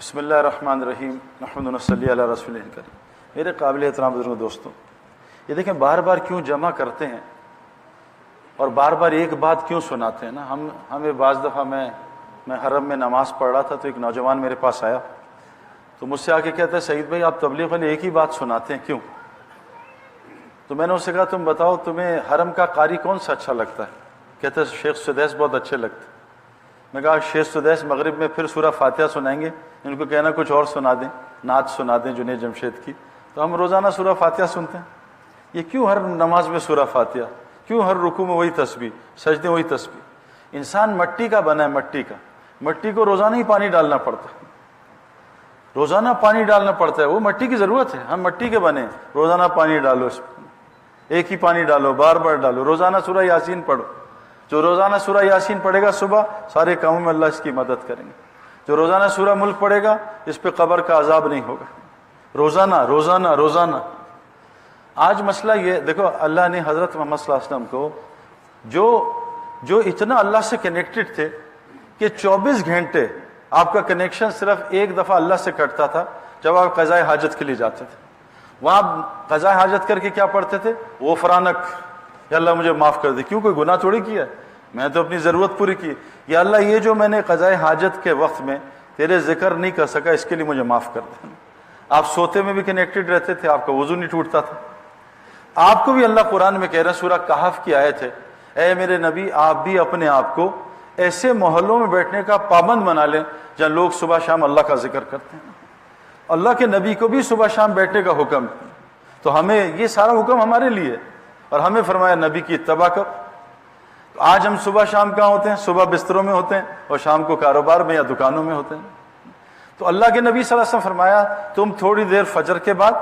بسم اللہ الرحمن الرحیم محمد صلی علی رسول کریم۔ میرے قابل احترام بزرگوں دوستوں، یہ دیکھیں بار بار کیوں جمع کرتے ہیں اور بار بار ایک بات کیوں سناتے ہیں نا۔ ہمیں بعض دفعہ میں حرم میں نماز پڑھ رہا تھا تو ایک نوجوان میرے پاس آیا تو مجھ سے آ کے کہتا ہے سعید بھائی آپ تبلیغ والے ایک ہی بات سناتے ہیں کیوں؟ تو میں نے اس سے کہا تم بتاؤ تمہیں حرم کا قاری کون سا اچھا لگتا ہے؟ کہتا ہے شیخ سدیس بہت اچھے لگتے ہیں۔ میں کہا شیخ سدیس مغرب میں پھر سورہ فاتحہ سنائیں گے، ان کو کہنا کچھ اور سنا دیں، نعت سنا دیں جنید جمشید کی۔ تو ہم روزانہ سورہ فاتحہ سنتے ہیں، یہ کیوں ہر نماز میں سورہ فاتحہ، کیوں ہر رکوع میں وہی تسبیح، سجدے وہی تسبیح؟ انسان مٹی کا بنا ہے، مٹی کو روزانہ ہی پانی ڈالنا پڑتا ہے، روزانہ پانی ڈالنا پڑتا ہے، وہ مٹی کی ضرورت ہے، ہم مٹی کے بنے، روزانہ پانی ڈالو، اس میں ایک ہی پانی ڈالو، بار بار ڈالو، روزانہ سورہ یاسین پڑھو۔ جو روزانہ سورہ یاسین پڑھے گا صبح، سارے کاموں میں اللہ اس کی مدد کریں گے۔ جو روزانہ سورہ ملک پڑھے گا اس پہ قبر کا عذاب نہیں ہوگا۔ روزانہ روزانہ روزانہ۔ آج مسئلہ یہ دیکھو، اللہ نے حضرت محمد صلی اللہ علیہ وسلم کو جو اتنا اللہ سے کنیکٹڈ تھے کہ 24 گھنٹے آپ کا کنیکشن صرف ایک دفعہ اللہ سے کٹتا تھا جب آپ قضاء حاجت کے لیے جاتے تھے۔ وہاں قضاء حاجت کر کے کیا پڑھتے تھے؟ غفرانک، یا اللہ مجھے معاف کر دے، کیوں کوئی گناہ تھوڑی کیا ہے، میں تو اپنی ضرورت پوری کی، یا اللہ یہ جو میں نے قضاء حاجت کے وقت میں تیرے ذکر نہیں کر سکا اس کے لیے مجھے معاف کر دے۔ آپ سوتے میں بھی کنیکٹڈ رہتے تھے، آپ کا وضو نہیں ٹوٹتا تھا۔ آپ کو بھی اللہ قرآن میں کہہ رہا ہے، سورہ کہف کی آیت ہے، اے میرے نبی آپ بھی اپنے آپ کو ایسے محلوں میں بیٹھنے کا پابند بنا لیں جہاں لوگ صبح شام اللہ کا ذکر کرتے ہیں۔ اللہ کے نبی کو بھی صبح شام بیٹھنے کا حکم ہے، تو ہمیں یہ سارا حکم ہمارے لیے ہے، اور ہمیں فرمایا نبی کی اتباع کرو۔ تو آج ہم صبح شام کہاں ہوتے ہیں؟ صبح بستروں میں ہوتے ہیں اور شام کو کاروبار میں یا دکانوں میں ہوتے ہیں۔ تو اللہ کے نبی صلی اللہ علیہ وسلم فرمایا تم تھوڑی دیر فجر کے بعد،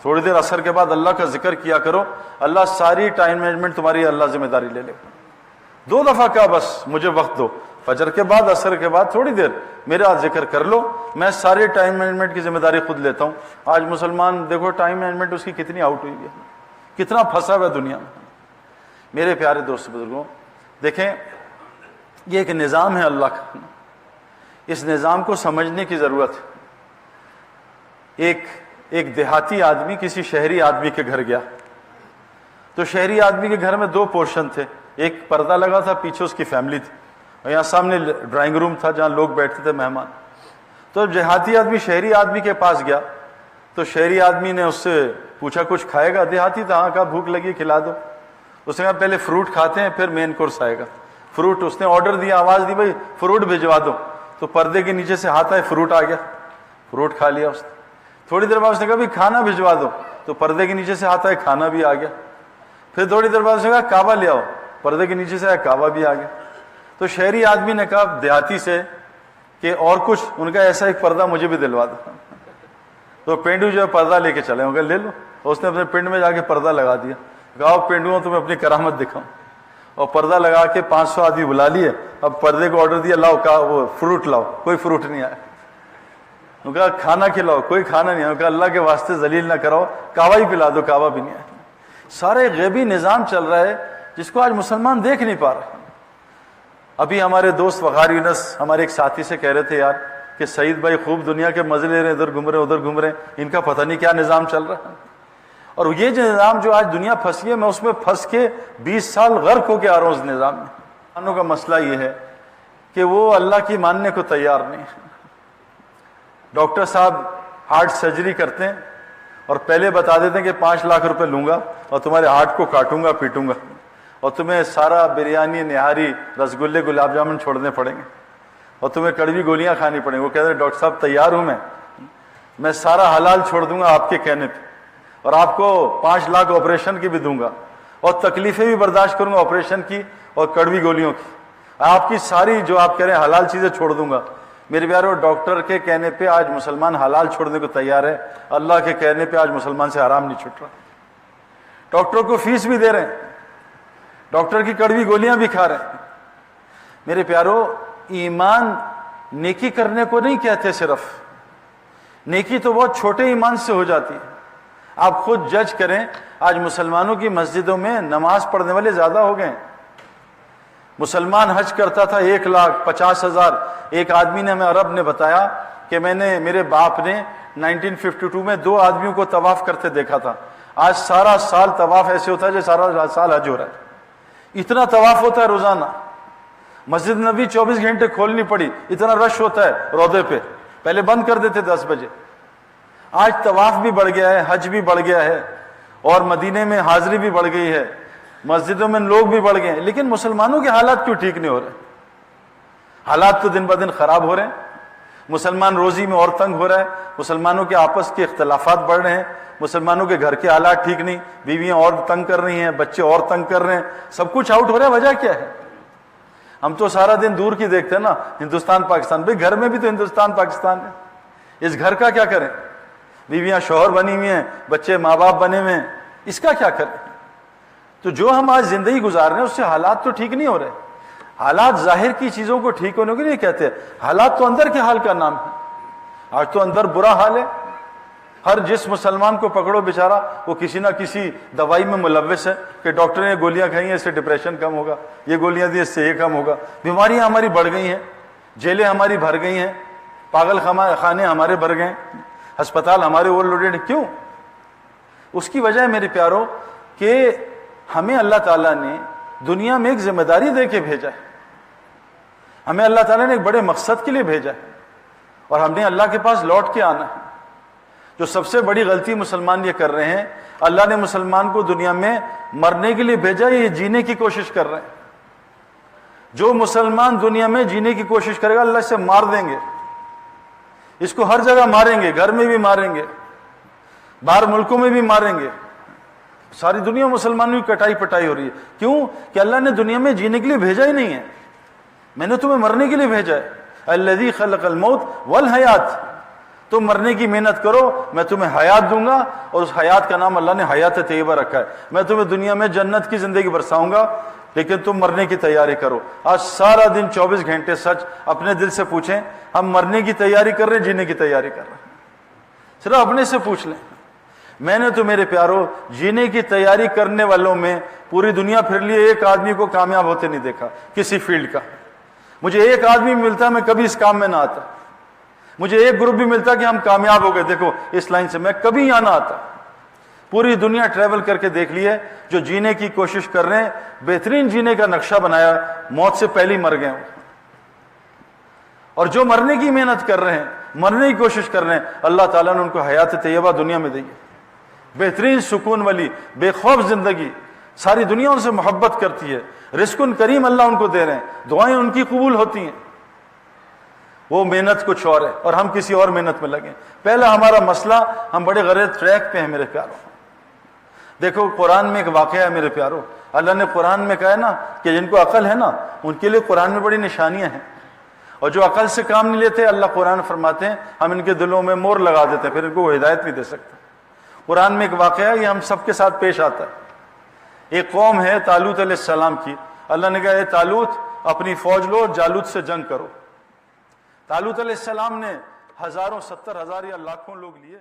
تھوڑی دیر عصر کے بعد اللہ کا ذکر کیا کرو، اللہ ساری ٹائم مینجمنٹ تمہاری اللہ ذمہ داری لے لے گا۔ 2 دفعہ کہا بس مجھے وقت دو، فجر کے بعد عصر کے بعد تھوڑی دیر میرا ذکر کر لو، میں ساری ٹائم مینجمنٹ کی ذمہ داری خود لیتا ہوں۔ آج مسلمان دیکھو ٹائم مینجمنٹ اس کی کتنی آؤٹ ہوئی ہے، کتنا پھنسا ہوا ہے دنیا میں۔ میرے پیارے دوست بزرگوں، دیکھیں یہ ایک نظام ہے اللہ کا، اس نظام کو سمجھنے کی ضرورت ہے۔ ایک دیہاتی آدمی کسی شہری آدمی کے گھر گیا، تو شہری آدمی کے گھر میں 2 پورشن تھے، ایک پردہ لگا تھا، پیچھے اس کی فیملی تھی، اور یہاں سامنے ڈرائنگ روم تھا جہاں لوگ بیٹھتے تھے مہمان۔ تو جب دیہاتی آدمی شہری آدمی کے پاس گیا تو شہری آدمی نے اس سے پوچھا کچھ کھائے گا؟ دیہاتی تھا، ہاں، کہا بھوک لگی کھلا دو۔ اس نے کہا پہلے فروٹ کھاتے ہیں پھر مین کورس آئے گا۔ فروٹ اس نے آرڈر دیا، آواز دی بھائی فروٹ بھجوا دو، تو پردے کے نیچے سے ہاتھ آئے، فروٹ آ گیا، فروٹ کھا لیا اس نے۔ تھوڑی دیر بعد اس نے کہا بھائی کھانا بھجوا دو، تو پردے کے نیچے سے ہاتھ آئے، کھانا بھی آ گیا۔ پھر تھوڑی دیر بعد اس نے کہا کعبہ لے آؤ، پردے کے نیچے سے آیا، کعبہ بھی آ گیا۔ تو شہری آدمی نے کہا دیہاتی سے کہ اور کچھ؟ ان کا ایسا ایک پردہ مجھے بھی دلوا دو۔ تو پینڈو جو ہے پردہ لے کے چلے، انہوں نے لے لو۔ اس نے اپنے پنڈ میں جا کے پردہ لگا دیا، کہا پینڈو تمہیں اپنی کرامت دکھاؤں، اور پردہ لگا کے 500 آدمی بلا لیے۔ اب پردے کو آرڈر دیا لاؤ، کہا وہ فروٹ لاؤ، کوئی فروٹ نہیں آیا۔ انہوں نے کہا کھانا کھلاؤ، کوئی کھانا نہیں آیا۔ کہا اللہ کے واسطے ذلیل نہ کراؤ، کعبہ ہی پلا دو، کعبہ بھی نہیں آیا۔ سارے غیبی نظام چل رہا ہے جس کو آج مسلمان دیکھ نہیں پا رہے۔ ابھی ہمارے دوست وقار یونس ہمارے ایک ساتھی سے کہہ رہے تھے یار کہ سعید بھائی خوب دنیا کے مزے لے رہے ہیں، ادھر گھوم رہے ہیں ادھر گھوم رہے ہیں، ان کا پتہ نہیں کیا نظام چل رہا ہے۔ اور یہ جو نظام جو آج دنیا پھنسی ہے، میں اس میں پھنس کے 20 سال غرق ہو کے آ رہا ہوں اس نظام میں۔ مسلمانوں کا مسئلہ یہ ہے کہ وہ اللہ کی ماننے کو تیار نہیں۔ ڈاکٹر صاحب ہارٹ سرجری کرتے ہیں اور پہلے بتا دیتے ہیں کہ 5 لاکھ روپے لوں گا اور تمہارے ہارٹ کو کاٹوں گا، پیٹوں گا، اور تمہیں سارا بریانی، نہاری، رسگلے، گلاب جامن چھوڑنے پڑیں گے، اور تمہیں کڑوی گولیاں کھانی پڑیں گی۔ وہ کہتے ہیں ڈاکٹر صاحب تیار ہوں میں سارا حلال چھوڑ دوں گا آپ کے کہنے پہ، اور آپ کو 5 لاکھ آپریشن کی بھی دوں گا، اور تکلیفیں بھی برداشت کروں گا آپریشن کی اور کڑوی گولیوں کی، آپ کی ساری جو آپ کہہ رہے ہیں حلال چیزیں چھوڑ دوں گا۔ میرے پیارو، ڈاکٹر کے کہنے پہ آج مسلمان حلال چھوڑنے کو تیار ہے، اللہ کے کہنے پہ آج مسلمان سے حرام نہیں چھوٹ رہا۔ ڈاکٹر کو فیس بھی دے رہے ہیں، ڈاکٹر کی کڑوی گولیاں بھی کھا رہے ہیں۔ میرے پیارو، ایمان نیکی کرنے کو نہیں کہتے، صرف نیکی تو بہت چھوٹے ایمان سے ہو جاتی ہے۔ آپ خود جج کریں، آج مسلمانوں کی مسجدوں میں نماز پڑھنے والے زیادہ ہو گئے ہیں۔ مسلمان حج کرتا تھا 1,50,000، ایک آدمی نے ہمیں عرب نے بتایا کہ میں نے میرے باپ نے 1952 میں 2 آدمیوں کو طواف کرتے دیکھا تھا. آج سارا سال طواف ایسے ہوتا ہے جیسے سارا سال حج ہو رہا ہے. اتنا طواف ہوتا ہے روزانہ. مسجد نبوی 24 گھنٹے کھولنی پڑی, اتنا رش ہوتا ہے روضے پہ. پہلے بند کر دیتے 10 بجے. آج طواف بھی بڑھ گیا ہے, حج بھی بڑھ گیا ہے, اور مدینے میں حاضری بھی بڑھ گئی ہے, مسجدوں میں لوگ بھی بڑھ گئے ہیں. لیکن مسلمانوں کے حالات کیوں ٹھیک نہیں ہو رہے؟ حالات تو دن بہ دن خراب ہو رہے ہیں. مسلمان روزی میں اور تنگ ہو رہا ہے, مسلمانوں کے آپس کے اختلافات بڑھ رہے ہیں, مسلمانوں کے گھر کے حالات ٹھیک نہیں, بیویاں اور تنگ کر رہی ہیں, بچے اور تنگ کر رہے ہیں, سب کچھ آؤٹ ہو رہا ہے. وجہ کیا ہے؟ ہم تو سارا دن دور کی دیکھتے ہیں نا, ہندوستان پاکستان. بھائی گھر میں بھی تو ہندوستان پاکستان ہے. اس گھر کا کیا کریں؟ بیویاں شوہر بنی ہوئی ہیں, بچے ماں باپ بنے ہوئے ہیں, اس کا کیا کریں؟ تو جو ہم آج زندگی گزار رہے ہیں اس سے حالات تو ٹھیک نہیں ہو رہے. حالات ظاہر کی چیزوں کو ٹھیک ہونے کے لیے کہتے ہیں, حالات تو اندر کے حال کا نام ہے. آج تو اندر برا حال ہے. ہر جس مسلمان کو پکڑو بیچارہ وہ کسی نہ کسی دوائی میں ملوث ہے, کہ ڈاکٹر نے یہ گولیاں کھائی ہیں اس سے ڈپریشن کم ہوگا, یہ گولیاں دی اس سے یہ کم ہوگا. بیماریاں ہماری بڑھ گئی ہیں, جیلیں ہماری بھر گئی ہیں, پاگل خانے ہمارے بھر گئے ہیں, ہسپتال ہمارے اوور لوڈیڈ. کیوں؟ اس کی وجہ ہے میرے پیاروں کہ ہمیں اللہ تعالیٰ نے دنیا میں ایک ذمہ داری دے کے بھیجا ہے. ہمیں اللہ تعالیٰ نے ایک بڑے مقصد کے لیے بھیجا ہے, اور ہم نے اللہ کے پاس لوٹ کے آنا ہے. جو سب سے بڑی غلطی مسلمان یہ کر رہے ہیں, اللہ نے مسلمان کو دنیا میں مرنے کے لیے بھیجا, یہ جینے کی کوشش کر رہے ہیں. جو مسلمان دنیا میں جینے کی کوشش کرے گا اللہ اسے مار دیں گے. اس کو ہر جگہ ماریں گے, گھر میں بھی ماریں گے, باہر ملکوں میں بھی ماریں گے. ساری دنیا مسلمانوں کی کٹائی پٹائی ہو رہی ہے. کیوں؟ کہ اللہ نے دنیا میں جینے کے لیے بھیجا ہی نہیں ہے. میں نے تمہیں مرنے کے لیے بھیجا ہے. الذی خلق الموت والحیات, تم مرنے کی محنت کرو, میں تمہیں حیات دوں گا, اور اس حیات کا نام اللہ نے حیات طیبہ رکھا ہے. میں تمہیں دنیا میں جنت کی زندگی برساؤں گا, لیکن تم مرنے کی تیاری کرو. آج سارا دن 24 گھنٹے سچ اپنے دل سے پوچھیں, ہم مرنے کی تیاری کر رہے ہیں, جینے کی تیاری کر رہے ہیں؟ صرف اپنے سے پوچھ لیں. میں نے تو میرے پیاروں جینے کی تیاری کرنے والوں میں پوری دنیا پھر لیے, ایک آدمی کو کامیاب ہوتے نہیں دیکھا کسی فیلڈ کا. مجھے ایک آدمی ملتا میں کبھی اس کام میں نہ آتا. مجھے ایک گروپ بھی ملتا کہ ہم کامیاب ہو گئے, دیکھو اس لائن سے, میں کبھی یہاں نہ آتا. پوری دنیا ٹریول کر کے دیکھ لیے, جو جینے کی کوشش کر رہے ہیں, بہترین جینے کا نقشہ بنایا, موت سے پہلے مر گئے. اور جو مرنے کی محنت کر رہے ہیں, مرنے کی کوشش کر رہے ہیں, اللہ تعالیٰ نے ان کو حیات طیبہ دنیا میں دی ہے. بہترین سکون والی بے خوف زندگی. ساری دنیا ان سے محبت کرتی ہے. رزق کریم اللہ ان کو دے رہے ہیں, دعائیں ان کی قبول ہوتی ہیں. وہ محنت کچھ اور ہے, اور ہم کسی اور محنت میں لگیں. پہلا ہمارا مسئلہ, ہم بڑے غلط ٹریک پہ ہیں میرے پیاروں. دیکھو قرآن میں ایک واقعہ ہے میرے پیاروں. اللہ نے قرآن میں کہا ہے نا کہ جن کو عقل ہے نا ان کے لیے قرآن میں بڑی نشانیاں ہیں, اور جو عقل سے کام نہیں لیتے, اللہ قرآن فرماتے ہیں ہم ان کے دلوں میں مور لگا دیتے ہیں, پھر ان کو وہ ہدایت نہیں دے سکتے. قرآن میں ایک واقعہ ہے, یہ ہم سب کے ساتھ پیش آتا ہے. ایک قوم ہے طالوت علیہ السلام کی. اللہ نے کہا اے طالوت اپنی فوج لو اور جالوت سے جنگ کرو. طالوت علیہ السلام نے ہزاروں 70,000 یا لاکھوں لوگ لیے.